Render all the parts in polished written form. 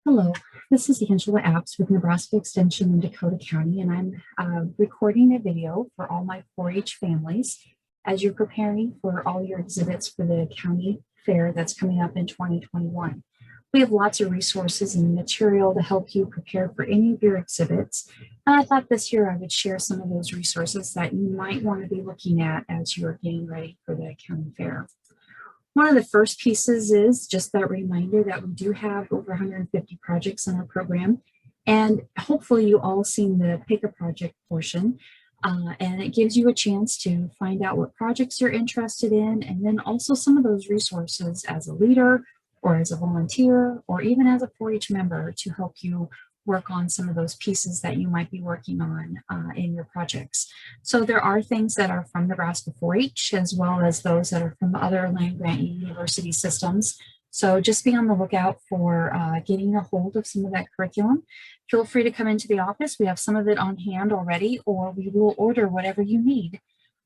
Hello, this is Angela Apps with Nebraska Extension in Dakota County, and I'm recording a video for all my 4-H families as you're preparing for all your exhibits for the county fair that's coming up in 2021. We have lots of resources and material to help you prepare for any of your exhibits, and I thought this year I would share some of those resources that you might want to be looking at as you're getting ready for the county fair. One of the first pieces is just that reminder that we do have over 150 projects in our program. And hopefully you all seen the Pick a Project portion. And it gives you a chance to find out what projects you're interested in, and then also some of those resources as a leader or as a volunteer or even as a 4-H member to help you work on some of those pieces that you might be working on in your projects. So there are things that are from Nebraska 4-H as well as those that are from other land-grant university systems. So just be on the lookout for getting a hold of some of that curriculum. Feel free to come into the office. We have some of it on hand already, or we will order whatever you need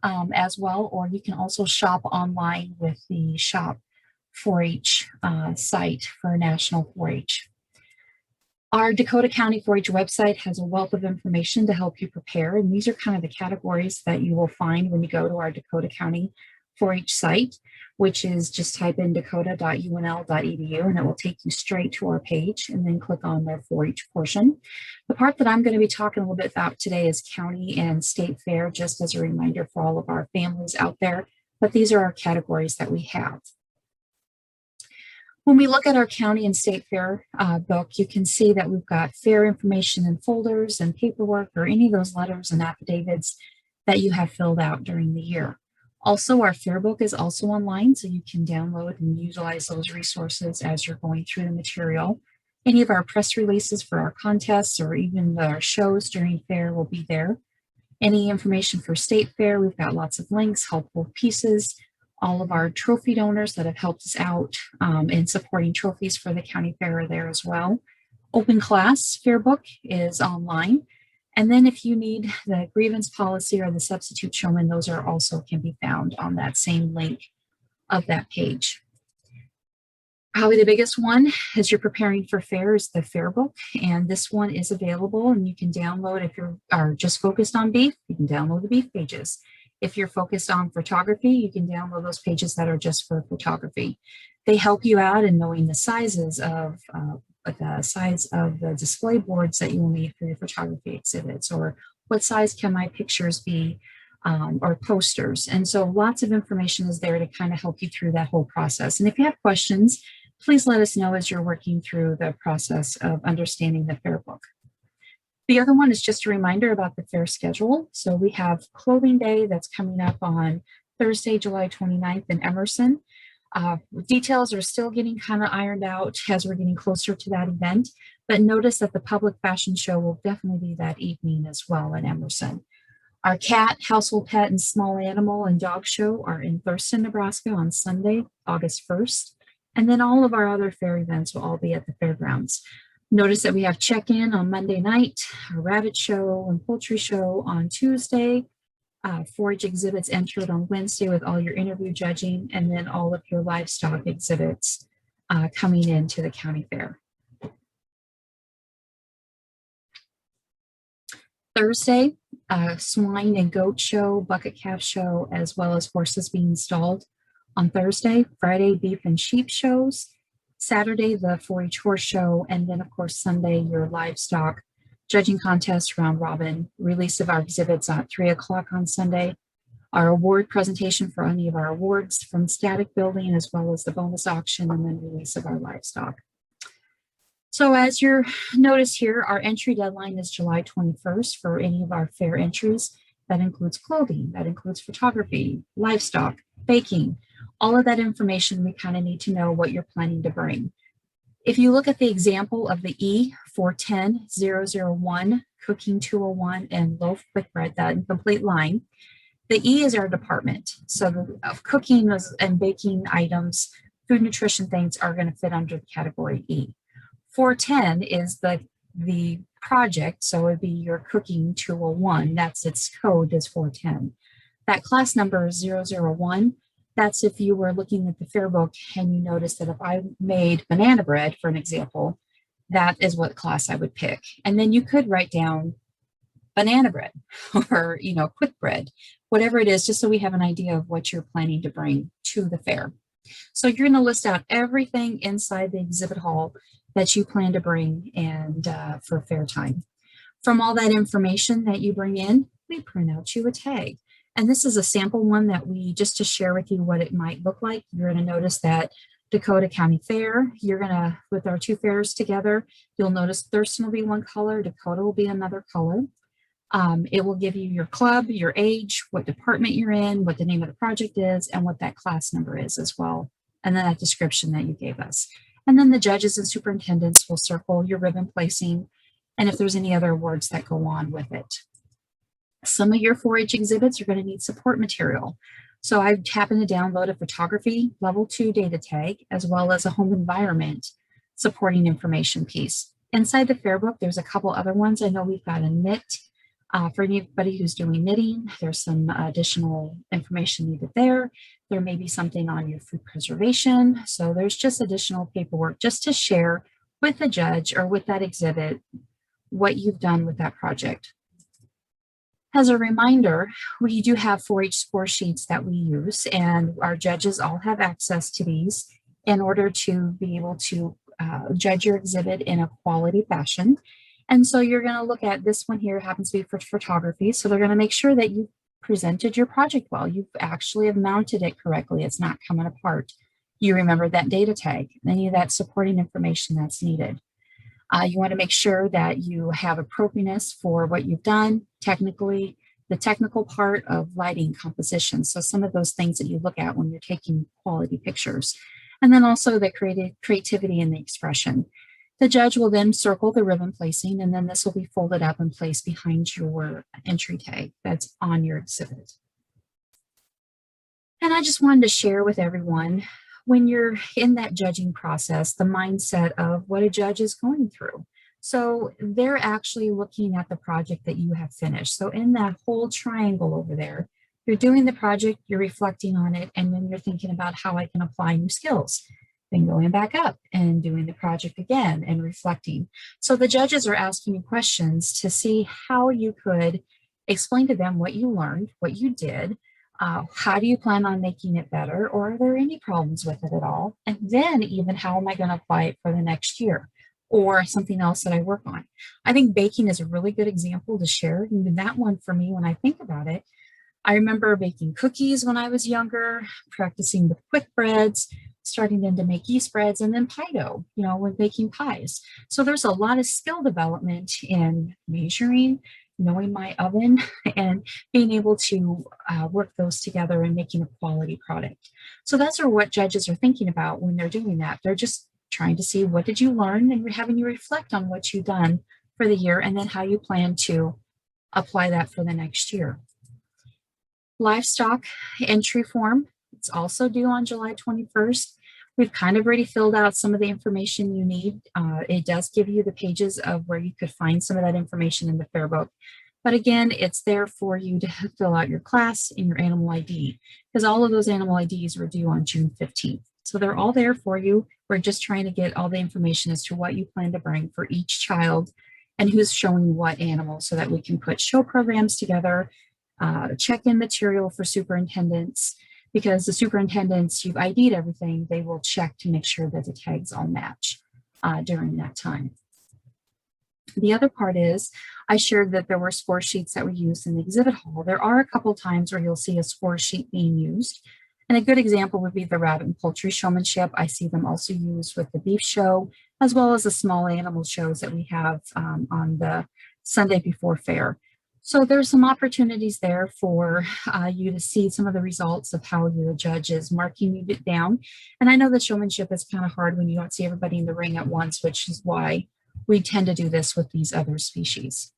as well. Or you can also shop online with the Shop 4-H site for National 4-H. Our Dakota County 4-H website has a wealth of information to help you prepare, and these are kind of the categories that you will find when you go to our Dakota County 4-H site, which is just type in dakota.unl.edu and it will take you straight to our page, and then click on the 4-H portion. The part that I'm going to be talking a little bit about today is county and state fair, just as a reminder for all of our families out there, but these are our categories that we have. When we look at our county and state fair book, you can see that we've got fair information in folders and paperwork or any of those letters and affidavits that you have filled out during the year. Also, our fair book is also online, so you can download and utilize those resources as you're going through the material. Any of our press releases for our contests or even our shows during fair will be there. Any information for state fair, we've got lots of links, helpful pieces. All of our trophy donors that have helped us out in supporting trophies for the county fair are there as well. Open class fair book is online. And then if you need the grievance policy or the substitute showman, those are also can be found on that same link of that page. Probably the biggest one as you're preparing for fair is the fair book. And this one is available and you can download if you are just focused on beef, you can download the beef pages. If you're focused on photography, you can download those pages that are just for photography. They help you out in knowing the sizes of the display boards that you will need for your photography exhibits, or what size can my pictures be, or posters. And so lots of information is there to kind of help you through that whole process. And if you have questions, please let us know as you're working through the process of understanding the fair book. The other one is just a reminder about the fair schedule. So we have Clothing Day that's coming up on Thursday, July 29th in Emerson. Details are still getting kind of ironed out as we're getting closer to that event, but notice that the public fashion show will definitely be that evening as well in Emerson. Our cat, household pet, and small animal and dog show are in Thurston, Nebraska on Sunday, August 1st. And then all of our other fair events will all be at the fairgrounds. Notice that we have check-in on Monday night, a rabbit show and poultry show on Tuesday, 4-H exhibits entered on Wednesday with all your interview judging, and then all of your livestock exhibits coming into the county fair. Thursday, swine and goat show, bucket calf show, as well as horses being stalled on Thursday. Friday, beef and sheep shows. Saturday, the 4-H horse show, and then of course Sunday, your livestock judging contest, round robin, release of our exhibits at 3 o'clock on Sunday, our award presentation for any of our awards from static building, as well as the bonus auction, and then release of our livestock. So as you notice here, our entry deadline is July 21st for any of our fair entries. That includes clothing, that includes photography, livestock, baking. All of that information, we kind of need to know what you're planning to bring. If you look at the example of the E410001, Cooking 201, and Loaf Quick Bread, that incomplete line, the E is our department. So of cooking and baking items, food nutrition things are going to fit under the category E. 410 is the project, so it would be your Cooking 201. That's its code is 410. That class number is 001. That's if you were looking at the fair book and you notice that if I made banana bread, for an example, that is what class I would pick. And then you could write down banana bread or, quick bread, whatever it is, just so we have an idea of what you're planning to bring to the fair. So you're going to list out everything inside the exhibit hall that you plan to bring and for fair time. From all that information that you bring in, we print out you a tag. And this is a sample one that just to share with you what it might look like. You're going to notice that Dakota County Fair, with our two fairs together, you'll notice Thurston will be one color, Dakota will be another color. It will give you your club, your age, what department you're in, what the name of the project is, and what that class number is as well. And then that description that you gave us. And then the judges and superintendents will circle your ribbon placing, and if there's any other awards that go on with it. Some of your 4-H exhibits are going to need support material. So I happened to download a photography level 2 data tag, as well as a home environment supporting information piece. Inside the fair book, there's a couple other ones. I know we've got a knit. For anybody who's doing knitting, there's some additional information needed there. There may be something on your food preservation. So there's just additional paperwork just to share with the judge or with that exhibit what you've done with that project. As a reminder, we do have 4-H score sheets that we use, and our judges all have access to these in order to be able to judge your exhibit in a quality fashion. And so you're going to look at this one here, happens to be for photography. So they're going to make sure that you presented your project well. You actually have mounted it correctly. It's not coming apart. You remember that data tag, any of that supporting information that's needed. You want to make sure that you have appropriateness for what you've done technically, the technical part of lighting composition. So some of those things that you look at when you're taking quality pictures. And then also the creativity and the expression. The judge will then circle the ribbon placing, and then this will be folded up and placed behind your entry tag that's on your exhibit. And I just wanted to share with everyone, when you're in that judging process, the mindset of what a judge is going through. So they're actually looking at the project that you have finished. So in that whole triangle over there, you're doing the project, you're reflecting on it, and then you're thinking about how I can apply new skills. Then going back up and doing the project again and reflecting. So the judges are asking you questions to see how you could explain to them what you learned, what you did, how do you plan on making it better, or are there any problems with it at all? And then even how am I going to apply it for the next year or something else that I work on? I think baking is a really good example to share. And that one for me, when I think about it, I remember baking cookies when I was younger, practicing with quick breads, starting then to make yeast breads, and then pie dough, when baking pies. So there's a lot of skill development in measuring, knowing my oven, and being able to work those together and making a quality product. So that's what judges are thinking about when they're doing that. They're just trying to see what did you learn, and having you reflect on what you've done for the year, and then how you plan to apply that for the next year. Livestock entry form, it's also due on July 21st. We've kind of already filled out some of the information you need. It does give you the pages of where you could find some of that information in the fair book. But again, it's there for you to fill out your class and your animal ID, because all of those animal IDs were due on June 15th. So they're all there for you. We're just trying to get all the information as to what you plan to bring for each child and who's showing what animal, so that we can put show programs together, check-in material for superintendents, because the superintendents, you've ID'd everything, they will check to make sure that the tags all match during that time. The other part is, I shared that there were score sheets that were used in the exhibit hall. There are a couple times where you'll see a score sheet being used. And a good example would be the rabbit and poultry showmanship. I see them also used with the beef show, as well as the small animal shows that we have on the Sunday before fair. So there's some opportunities there for you to see some of the results of how the judge is marking it down. And I know that showmanship is kind of hard when you don't see everybody in the ring at once, which is why we tend to do this with these other species.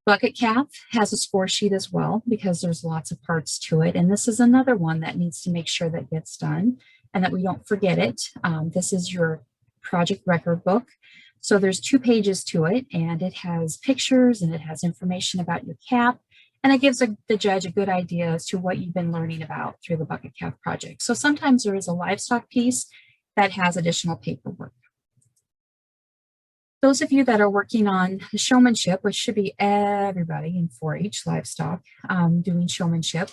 Bucket calf has a score sheet as well, because there's lots of parts to it. And this is another one that needs to make sure that gets done and that we don't forget it. This is your project record book. So there's 2 pages to it, and it has pictures and it has information about your calf, and it gives the judge a good idea as to what you've been learning about through the bucket calf project. So sometimes there is a livestock piece that has additional paperwork. Those of you that are working on showmanship, which should be everybody in 4-H livestock doing showmanship.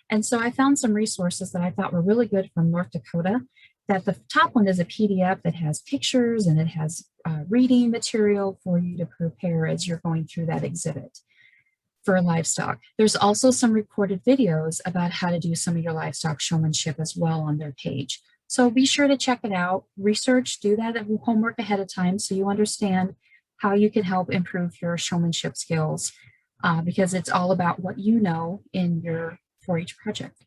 And so I found some resources that I thought were really good from North Dakota. That the top one is a PDF that has pictures and it has reading material for you to prepare as you're going through that exhibit for livestock. There's also some recorded videos about how to do some of your livestock showmanship as well on their page. So be sure to check it out, research, do that homework ahead of time so you understand how you can help improve your showmanship skills because it's all about what you know in your 4-H project.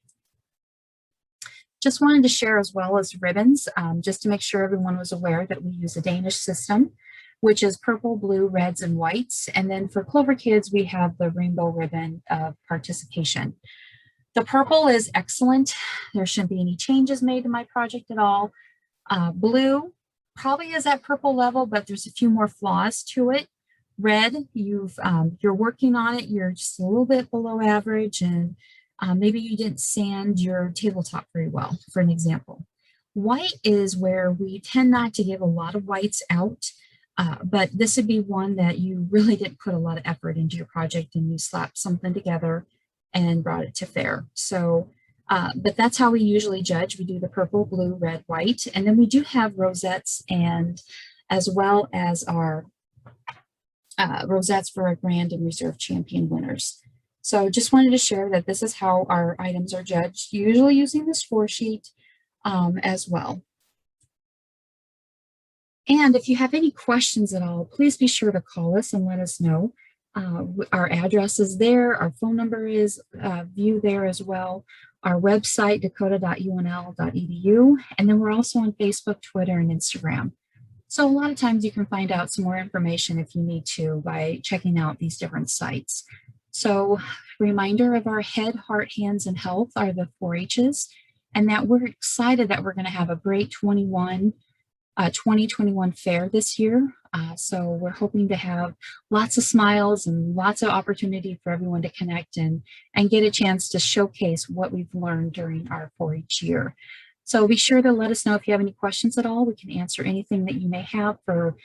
Just wanted to share as well as ribbons, just to make sure everyone was aware that we use a Danish system, which is purple, blue, reds, and whites. And then for Clover Kids, we have the rainbow ribbon of participation. The purple is excellent. There shouldn't be any changes made to my project at all. Blue probably is at purple level, but there's a few more flaws to it. Red, you're working on it. You're just a little bit below average, and maybe you didn't sand your tabletop very well, for an example. White is where we tend not to give a lot of whites out, but this would be one that you really didn't put a lot of effort into your project and you slapped something together and brought it to fair. So, but that's how we usually judge. We do the purple, blue, red, white, and then we do have rosettes and as well as our rosettes for our grand and reserve champion winners. So just wanted to share that this is how our items are judged, usually using the score sheet as well. And if you have any questions at all, please be sure to call us and let us know. Our address is there, our phone number is viewed there as well, our website, dakota.unl.edu, and then we're also on Facebook, Twitter, and Instagram. So a lot of times you can find out some more information if you need to by checking out these different sites. So reminder of our head, heart, hands, and health are the 4-H's, and that we're excited that we're going to have a great 2021 fair this year. So we're hoping to have lots of smiles and lots of opportunity for everyone to connect and get a chance to showcase what we've learned during our 4-H year. So be sure to let us know if you have any questions at all. We can answer anything that you may have for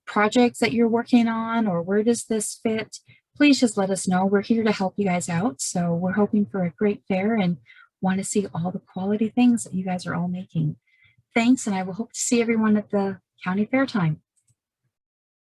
projects that you're working on or where does this fit. Please just let us know. We're here to help you guys out. So we're hoping for a great fair and want to see all the quality things that you guys are all making. Thanks, and I will hope to see everyone at the county fair time.